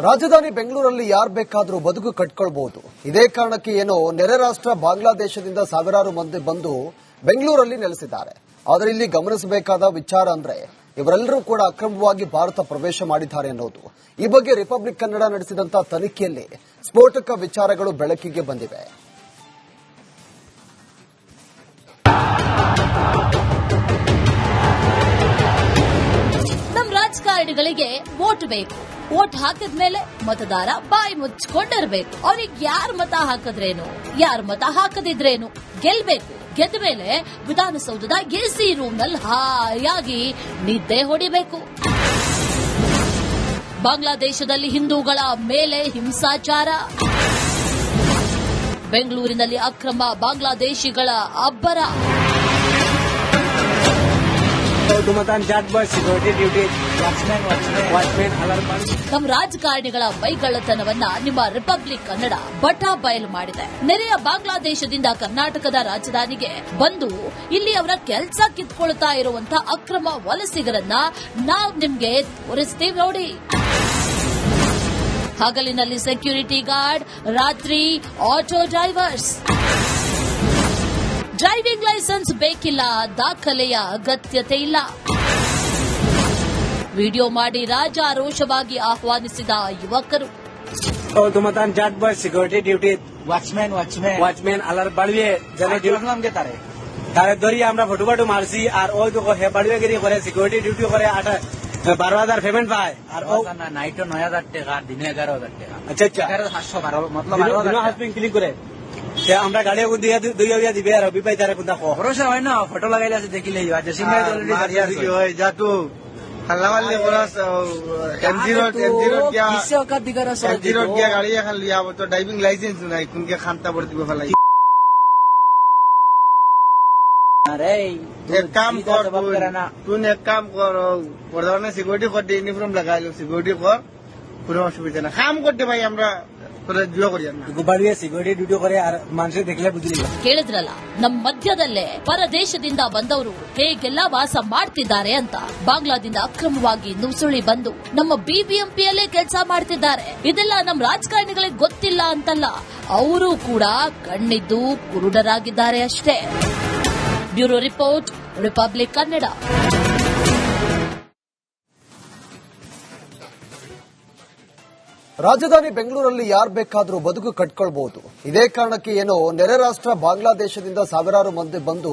ರಾಜಧಾನಿ ಬೆಂಗಳೂರಲ್ಲಿ ಯಾರು ಬೇಕಾದರೂ ಬದುಕು ಕಟ್ಕೊಳ್ಬಹುದು. ಇದೇ ಕಾರಣಕ್ಕೆ ಏನೋ ನೆರೆ ರಾಷ್ಟ್ರ ಬಾಂಗ್ಲಾದೇಶದಿಂದ ಸಾವಿರಾರು ಮಂದಿ ಬಂದು ಬೆಂಗಳೂರಲ್ಲಿ ನೆಲೆಸಿದ್ದಾರೆ. ಆದರೆ ಇಲ್ಲಿ ಗಮನಿಸಬೇಕಾದ ವಿಚಾರ ಅಂದ್ರೆ ಇವರೆಲ್ಲರೂ ಕೂಡ ಅಕ್ರಮವಾಗಿ ಭಾರತ ಪ್ರವೇಶ ಮಾಡಿದ್ದಾರೆ ಅನ್ನೋದು. ಈ ಬಗ್ಗೆ ರಿಪಬ್ಲಿಕ್ ಕನ್ನಡ ನಡೆಸಿದಂತಹ ತನಿಖೆಯಲ್ಲಿ ಸ್ಫೋಟಕ ವಿಚಾರಗಳು ಬೆಳಕಿಗೆ ಬಂದಿವೆ. ನಮ್ಮ ರಾಜಕಾರಣಿಗಳಿಗೆ ವೋಟ್ ಬೇಕು. ವೋಟ್ ಹಾಕಿದ ಮೇಲೆ ಮತದಾರ ಬಾಯಿ ಮುಚ್ಕೊಂಡಿರ್ಬೇಕು. ಅವ್ರಿಗೆ ಯಾರ್ ಮತ ಹಾಕಿದ್ರೇನು, ಯಾರ್ ಮತ ಹಾಕದಿದ್ರೇನು, ಗೆಲ್ಬೇಕು. ಗೆದ್ದ ಮೇಲೆ ವಿಧಾನಸೌಧದ ಎಸಿ ರೂಮ್ನಲ್ಲಿ ಹಾಯಾಗಿ ನಿದ್ದೆ ಹೊಡಿಬೇಕು. ಬಾಂಗ್ಲಾದೇಶದಲ್ಲಿ ಹಿಂದೂಗಳ ಮೇಲೆ ಹಿಂಸಾಚಾರ, ಬೆಂಗಳೂರಿನಲ್ಲಿ ಅಕ್ರಮ ಬಾಂಗ್ಲಾದೇಶಿಗಳ ಅಬ್ಬರ. ನಮ್ಮ ರಾಜಕಾರಣಿಗಳ ಬೈಗಳ್ಳತನವನ್ನ ನಿಮ್ಮ ರಿಪಬ್ಲಿಕ್ ಕನ್ನಡ ಬಟಾ ಬಯಲು ಮಾಡಿದೆ. ನೆರೆಯ ಬಾಂಗ್ಲಾದೇಶದಿಂದ ಕರ್ನಾಟಕದ ರಾಜಧಾನಿಗೆ ಬಂದು ಇಲ್ಲಿ ಅವರ ಕೆಲಸ ಕಿತ್ಕೊಳ್ತಾ ಇರುವಂತಹ ಅಕ್ರಮ ವಲಸಿಗರನ್ನ ನಾವು ನಿಮ್ಗೆ ತೋರಿಸ್ತೀವಿ ನೋಡಿ. ಹಗಲಿನಲ್ಲಿ ಸೆಕ್ಯೂರಿಟಿ ಗಾರ್ಡ್, ರಾತ್ರಿ ಆಟೋ ಡ್ರೈವರ್ಸ್. ಡ್ರೈವಿಂಗ್ ಲೈಸೆನ್ಸ್ ಬೇಕಿಲ್ಲ, ದಾಖಲೆಯ ಅಗತ್ಯತೆ ಇಲ್ಲ. ವಿಡಿಯೋ ಮಾಡಿ ರಾಜಾರೋಷವಾಗಿ ಆಹ್ವಾನಿಸಿದ ಯುವಕರು. सिक्योरिटी ड्यूटी वाचमैन आलार बाड़वे जने ड्यूटी तारे धरी আমরা ফটো ফটো মারছি আর ওই তো হে বাড়বে গিরি করে সিকিউরিটি ডিউটি করে 12,000 পেমেন্ট পায় আর ও নাইট 9,000 টাকা দিনে 11,000 টাকা। আচ্ছা আচ্ছা 11,712 मतलब 12,000 হাসপিং ক্লিক করে আমরা গাড়ি দিয়ে দুইয়া দিবে আর রবি পাই তারে কোনটা ভরসা হয় না। ফটো লাগাইলে আছে দেখিলেই হয়। সিঙ্গাই অলরেডি দাঁড়িয়ে আছে হয় যাতু हल्लावाले बरस M0 क्या किससे औकात दिखा रहा M0 क्या गाड़ी खान लिया वो तो ड्राइविंग लाइसेंस नहीं उनके खानता पड़ती है फलाई। अरे एक काम कर तूने एक काम कर प्रधान ने सिक्योरिटी कर यूनिफॉर्म लगा लो सिक्योरिटी कर पूरा असुविधा ना काम करते भाई हमरा ಬಾಡಿಗೆ ಸಿಕ್ಯೂರಿಟಿ ಡ್ಯೂಟಿ करे और ಮನುಷ್ಯ देखले बुझलिಲ್ಲ. ಕೇಳಿದ್ರಲ್ಲ, ನಮ್ಮ ಮಧ್ಯದಲ್ಲೇ ಪರದೇಶದಿಂದ ಬಂದವರು ಹೇಗೆಲ್ಲ ವಾಸ ಮಾಡ್ತಿದ್ದಾರೆ ಅಂತ. ಬಾಂಗ್ಲಾದಿಂದ ಅಕ್ರಮವಾಗಿ ನುಸುಳಿ ಬಂದು ನಮ್ಮ ಬಿಬಿಎಂಪಿಯಲ್ಲೇ ಕೆಲಸ ಮಾಡ್ತಿದ್ದಾರೆ. ಇದೆಲ್ಲ ನಮ್ಮ ರಾಜಕಾರಣಿಗಳಿಗೆ ಗೊತ್ತಿಲ್ಲ ಅಂತಲ್ಲ, ಅವರು ಕೂಡ ಕಣ್ಣಿದ್ದು ಕುರುಡರಾಗಿದ್ದಾರೆ ಅಷ್ಟೇ. Bureau report, republic Kannada. ರಾಜಧಾನಿ ಬೆಂಗಳೂರಲ್ಲಿ ಯಾರು ಬೇಕಾದರೂ ಬದುಕು ಕಟ್ಕೊಳ್ಬಹುದು. ಇದೇ ಕಾರಣಕ್ಕೆ ಏನೋ ನೆರೆ ರಾಷ್ಟ್ರ ಬಾಂಗ್ಲಾದೇಶದಿಂದ ಸಾವಿರಾರು ಮಂದಿ ಬಂದು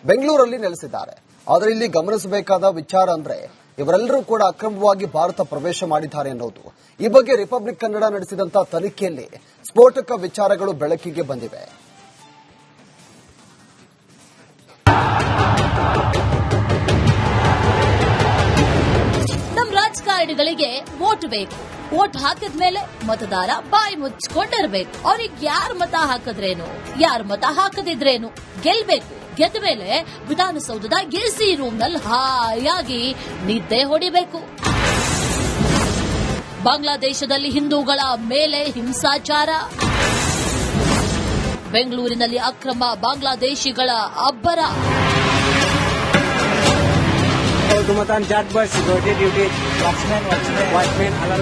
ಬೆಂಗಳೂರಲ್ಲಿ ನೆಲೆಸಿದ್ದಾರೆ. ಆದರೆ ಇಲ್ಲಿ ಗಮನಿಸಬೇಕಾದ ವಿಚಾರ ಅಂದ್ರೆ ಇವರೆಲ್ಲರೂ ಕೂಡ ಅಕ್ರಮವಾಗಿ ಭಾರತ ಪ್ರವೇಶ ಮಾಡಿದ್ದಾರೆ ಅನ್ನೋದು. ಈ ಬಗ್ಗೆ ರಿಪಬ್ಲಿಕ್ ಕನ್ನಡ ನಡೆಸಿದಂತಹ ತನಿಖೆಯಲ್ಲಿ ಸ್ಫೋಟಕ ವಿಚಾರಗಳು ಬೆಳಕಿಗೆ ಬಂದಿವೆ. ನಮ್ಮ ರಾಜಕಾರಣಿಗಳಿಗೆ ವೋಟ್ ಬೇಕು. ವೋಟ್ ಹಾಕಿದ ಮೇಲೆ ಮತದಾರ ಬಾಯಿ ಮುಚ್ಕೊಂಡಿರ್ಬೇಕು. ಅವ್ರಿಗೆ ಯಾರ್ ಮತ ಹಾಕಿದ್ರೇನು, ಯಾರ್ ಮತ ಹಾಕದಿದ್ರೇನು, ಗೆಲ್ಬೇಕು. ಗೆದ್ದ ಮೇಲೆ ವಿಧಾನಸೌಧದ ಎಸಿ ರೂಮ್ನಲ್ಲಿ ಹಾಯಾಗಿ ನಿದ್ದೆ ಹೊಡಿಬೇಕು. ಬಾಂಗ್ಲಾದೇಶದಲ್ಲಿ ಹಿಂದೂಗಳ ಮೇಲೆ ಹಿಂಸಾಚಾರ, ಬೆಂಗಳೂರಿನಲ್ಲಿ ಅಕ್ರಮ ಬಾಂಗ್ಲಾದೇಶಿಗಳ ಅಬ್ಬರ. ಸಿಕ್ಯೂರಿಟಿ ಡ್ಯೂಟಿ ವಾಚ್ಮैन आलार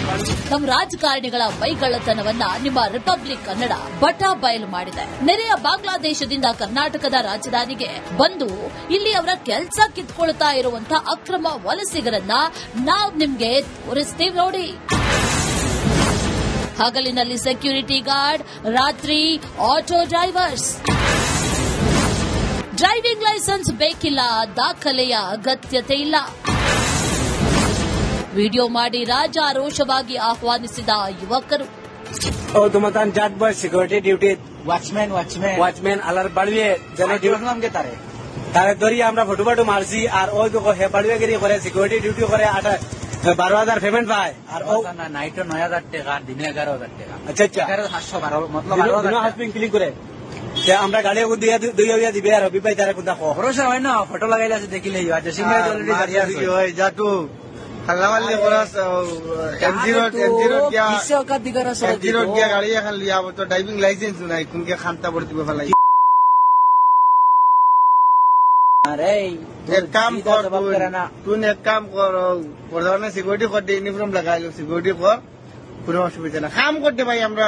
ನಮ್ಮ ರಾಜಕಾರಣಿಗಳ ಬೈಗಳ್ಳತನವನ್ನ ನಿಮ್ಮ ರಿಪಬ್ಲಿಕ್ ಕನ್ನಡ ಬಟಾ ಬಯಲು ಮಾಡಿದೆ. ನೆರೆಯ ಬಾಂಗ್ಲಾದೇಶದಿಂದ ಕರ್ನಾಟಕದ ರಾಜಧಾನಿಗೆ ಬಂದು ಇಲ್ಲಿ ಅವರ ಕೆಲಸ ಕಿತ್ಕೊಳ್ತಾ ಇರುವಂತಹ ಅಕ್ರಮ ವಲಸಿಗರನ್ನ ನಾವು ನಿಮ್ಗೆ ತೋರಿಸ್ತೀವಿ ನೋಡಿ. ಹಗಲಿನಲ್ಲಿ ಸೆಕ್ಯೂರಿಟಿ ಗಾರ್ಡ್, ರಾತ್ರಿ ಆಟೋ ಡ್ರೈವರ್ಸ್. ಡ್ರೈವಿಂಗ್ ಲೈಸೆನ್ಸ್ ಬೇಕಿಲ್ಲ, ದಾಖಲೆಯ ಅಗತ್ಯತೆ ಇಲ್ಲ. ವಿಡಿಯೋ ಮಾಡಿ ರಾಜಾರೋಷವಾಗಿ ಆಹ್ವಾನಿಸಿದ ಯುವಕರು. ಸಿಕ್ಯೂರಿಟಿ ಡ್ಯೂಟಿ वाचमैन आलार बाड़वे जने ड्यूटी तारे धरी আমরা ফটো ফটো মারছি আর ওই তো হে বাড়বে গিরি করে সিকিউরিটি ডিউটি করে 12,000 পেমেন্ট পায় আর ও নাইট 9,000 টাকা দিনে 11,000 টাকা। আচ্ছা আচ্ছা 11,712 मतलब 12,000 হাসপিং ক্লিক করে আমরা গাড়ি দিয়ে দুইয়া দিবে আর রবি পাই তারে কোনটা ভরসা হয় না। ফটো লাগাইলে আছে দেখিলেই হয়। সিঙ্গাই অলরেডি দাঁড়িয়ে আছে হয় যাতু हल्लावाले बरस M0 क्या किससे औकात दिखा रहा M0 क्या गाड़ी खान लिया वो तो ड्राइविंग लाइसेंस नहीं उनके खानता पड़ती है फलाई। अरे एक काम कर तूने एक काम कर प्रधान ने सिक्योरिटी कर यूनिफॉर्म लगा लो सिक्योरिटी कर কোনো অসুবিধা না কাম করতে ভাই আমরা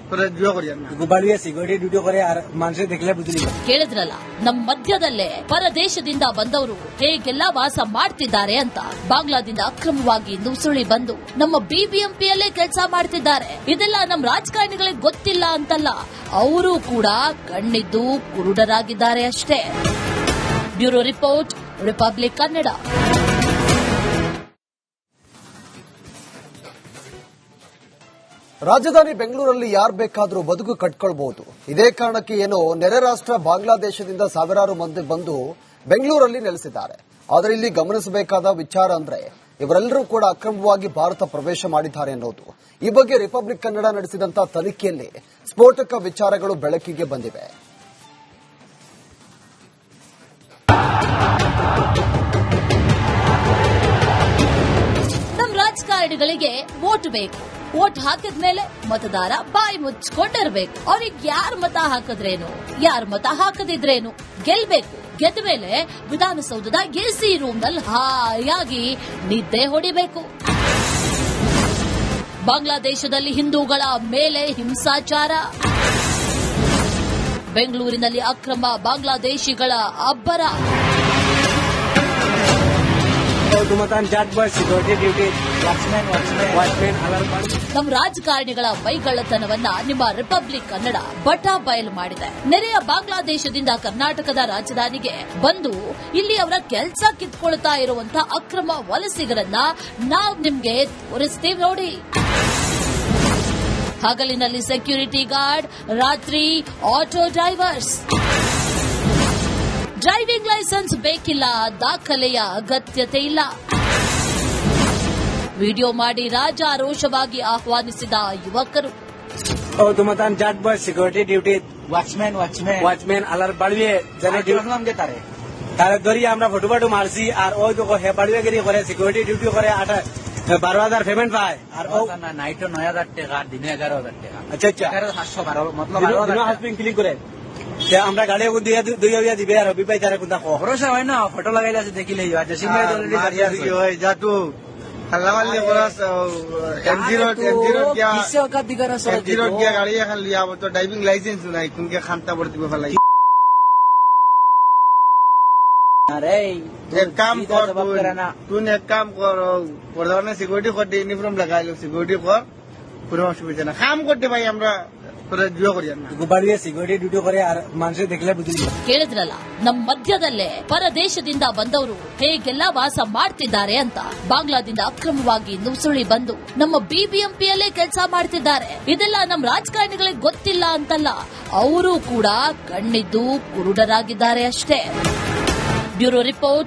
তোরা জুয়া করি না ಬಾಳ್ವೆ ಸಿಕ್ಯೂರಿಟಿ ಡ್ಯೂಟಿ ಕೊರೆ ಮನುಷ್ಯ देखले ಬುದ್ಧಿ ಕೇಳಿದ್ರಲ್ಲ, ನಮ್ಮ ಮಧ್ಯದಲ್ಲೇ ಪರದೇಶದಿಂದ ಬಂದವರು ಹೇಗೆಲ್ಲ ವಾಸ ಮಾಡ್ತಿದ್ದಾರೆ ಅಂತ. ಬಾಂಗ್ಲಾದಿಂದ ಅಕ್ರಮವಾಗಿ ನುಸುಳಿ ಬಂದು ನಮ್ಮ ಬಿಬಿಎಂಪಿಯಲ್ಲೇ ಕೆಲಸ ಮಾಡ್ತಿದ್ದಾರೆ. ಇದೆಲ್ಲ ನಮ್ಮ ರಾಜಕಾರಣಿಗಳಿಗೆ ಗೊತ್ತಿಲ್ಲ ಅಂತಲ್ಲ, ಅವರು ಕೂಡ ಕಣ್ಣಿದ್ದು ಕುರುಡರಾಗಿದ್ದಾರೆ ಅಷ್ಟೇ. Bureau report, republic Kannada. ರಾಜಧಾನಿ ಬೆಂಗಳೂರಲ್ಲಿ ಯಾರು ಬೇಕಾದರೂ ಬದುಕು ಕಟ್ಕೊಳ್ಬಹುದು. ಇದೇ ಕಾರಣಕ್ಕೆ ಏನೋ ನೆರೆ ರಾಷ್ಟ್ರ ಬಾಂಗ್ಲಾದೇಶದಿಂದ ಸಾವಿರಾರು ಮಂದಿ ಬಂದು ಬೆಂಗಳೂರಲ್ಲಿ ನೆಲೆಸಿದ್ದಾರೆ. ಆದರೆ ಇಲ್ಲಿ ಗಮನಿಸಬೇಕಾದ ವಿಚಾರ ಅಂದ್ರೆ ಇವರೆಲ್ಲರೂ ಕೂಡ ಅಕ್ರಮವಾಗಿ ಭಾರತ ಪ್ರವೇಶ ಮಾಡಿದ್ದಾರೆ ಅನ್ನೋದು. ಈ ಬಗ್ಗೆ ರಿಪಬ್ಲಿಕ್ ಕನ್ನಡ ನಡೆಸಿದಂತಹ ತನಿಖೆಯಲ್ಲಿ ಸ್ಫೋಟಕ ವಿಚಾರಗಳು ಬೆಳಕಿಗೆ ಬಂದಿವೆ. ನಮ್ಮ ರಾಜಕಾರಣಿಗಳಿಗೆ ವೋಟ್ ಬೇಕು. ವೋಟ್ ಹಾಕಿದ್ಮೇಲೆ ಮತದಾರ ಬಾಯಿ ಮುಚ್ಕೊಂಡಿರ್ಬೇಕು. ಅವ್ರಿಗೆ ಯಾರು ಮತ ಹಾಕಿದ್ರೇನು, ಯಾರು ಮತ ಹಾಕದಿದ್ರೇನು, ಗೆಲ್ಬೇಕು. ಗೆದ್ದ ಮೇಲೆ ವಿಧಾನಸೌಧದ ಎಸಿ ರೂಮ್ನಲ್ಲಿ ಹಾಯಾಗಿ ನಿದ್ದೆ ಹೊಡಿಬೇಕು. ಬಾಂಗ್ಲಾದೇಶದಲ್ಲಿ ಹಿಂದೂಗಳ ಮೇಲೆ ಹಿಂಸಾಚಾರ, ಬೆಂಗಳೂರಿನಲ್ಲಿ ಅಕ್ರಮ ಬಾಂಗ್ಲಾದೇಶಿಗಳ ಅಬ್ಬರ. ಜಾಟ್ ಬಾಯ್ ಸಿಕ್ಯೂರಿಟಿ ಡ್ಯೂಟಿ ವಾಚ್ಮ್ಯಾನ್ ನಮ್ಮ ರಾಜಕಾರಣಿಗಳ ಬೈಗಳ್ಳತನವನ್ನ ನಿಮ್ಮ ರಿಪಬ್ಲಿಕ್ ಕನ್ನಡ ಬಟಾ ಬಯಲು ಮಾಡಿದೆ. ನೆರೆಯ ಬಾಂಗ್ಲಾದೇಶದಿಂದ ಕರ್ನಾಟಕದ ರಾಜಧಾನಿಗೆ ಬಂದು ಇಲ್ಲಿ ಅವರ ಕೆಲಸ ಕಿತ್ಕೊಳ್ತಾ ಇರುವಂತಹ ಅಕ್ರಮ ವಲಸಿಗರನ್ನ ನಾವು ನಿಮ್ಗೆ ತೋರಿಸ್ತೀವಿ ನೋಡಿ. ಹಗಲಿನಲ್ಲಿ ಸೆಕ್ಯೂರಿಟಿ ಗಾರ್ಡ್, ರಾತ್ರಿ ಆಟೋ ಡ್ರೈವರ್ಸ್. ಡ್ರೈವಿಂಗ್ ಲೈಸೆನ್ಸ್ ಬೇಕಿಲ್ಲ, ದಾಖಲೆಯ ಅಗತ್ಯತೆ ಇಲ್ಲ. ವಿಡಿಯೋ ಮಾಡಿ ರಾಜಾರೋಷವಾಗಿ ಆಹ್ವಾನಿಸಿದ ಯುವಕರು. ಜಾಟ್ ಬಾಯ್ ಸಿಕ್ಯೂರಿಟಿ ಡ್ಯೂಟಿ ವಾಚ್ಮ್ಯಾನ್ আলার বাড়িয়ে নাম গেতারে তারে ধরি আমরা ফটো মারছি আর ওই তো হে বাড়িয়েগিরি করে সিকিউরিটি ডিউটি করে 12,000 পেমেন্ট পায় আর ও নাইটে 9,000 টাকা, দিনে 11,000 টাকা। আচ্ছা আচ্ছা 11,712 মতলব 12,000 হাসপিং ক্লিক করে আমরা গাড়ি দিয়ে দুই দিবে আর রবি পাই তারা কোনটা ভরসা হয় না, ফটো লাগাইলে আছে দেখিলে আজ সিংহাই অলরেডি দাঁড়িয়ে আছে। যাতু হাল্লামাল্লি করা M0 গিয়া কিসে ওকা দিগারা সব M0 গিয়া গাড়ি এখন লিয়া তো ড্রাইভিং লাইসেন্স নাই কোনকে খান্তা পড়তে ফেলাই। আরে एक काम कर तूने एक काम कर বর্তমানে সিকিউরিটি করতে ইউনিফর্ম লাগাইলো সিকিউরিটি কর কোনো অসুবিধা না কাম করতে ভাই আমরা তোরা জুয়া করি না ಬಾಳ್ವೆ ಸಿಕ್ಯೂರಿಟಿ ಡ್ಯೂಟಿ করে আর ಮನುಷ್ಯ দেখলে ಬುದ್ಧಿ ಕೇಳಿದ್ರಲ್ಲ, ನಮ್ಮ ಮಧ್ಯದಲ್ಲೇ ಪರದೇಶದಿಂದ ಬಂದವರು ಹೇಗೆಲ್ಲ ವಾಸ ಮಾಡ್ತಿದ್ದಾರೆ ಅಂತ. ಬಾಂಗ್ಲಾದಿಂದ ಅಕ್ರಮವಾಗಿ ನುಸುಳಿ ಬಂದು ನಮ್ಮ ಬಿಬಿಎಂಪಿಯಲ್ಲೇ ಕೆಲಸ ಮಾಡ್ತಿದ್ದಾರೆ. ಇದೆಲ್ಲ ನಮ್ಮ ರಾಜಕಾರಣಿಗಳಿಗೆ ಗೊತ್ತಿಲ್ಲ ಅಂತಲ್ಲ, ಅವರು ಕೂಡ ಕಣ್ಣಿದ್ದು ಕುರುಡರಾಗಿದ್ದಾರೆ ಅಷ್ಟೇ. Bureau report,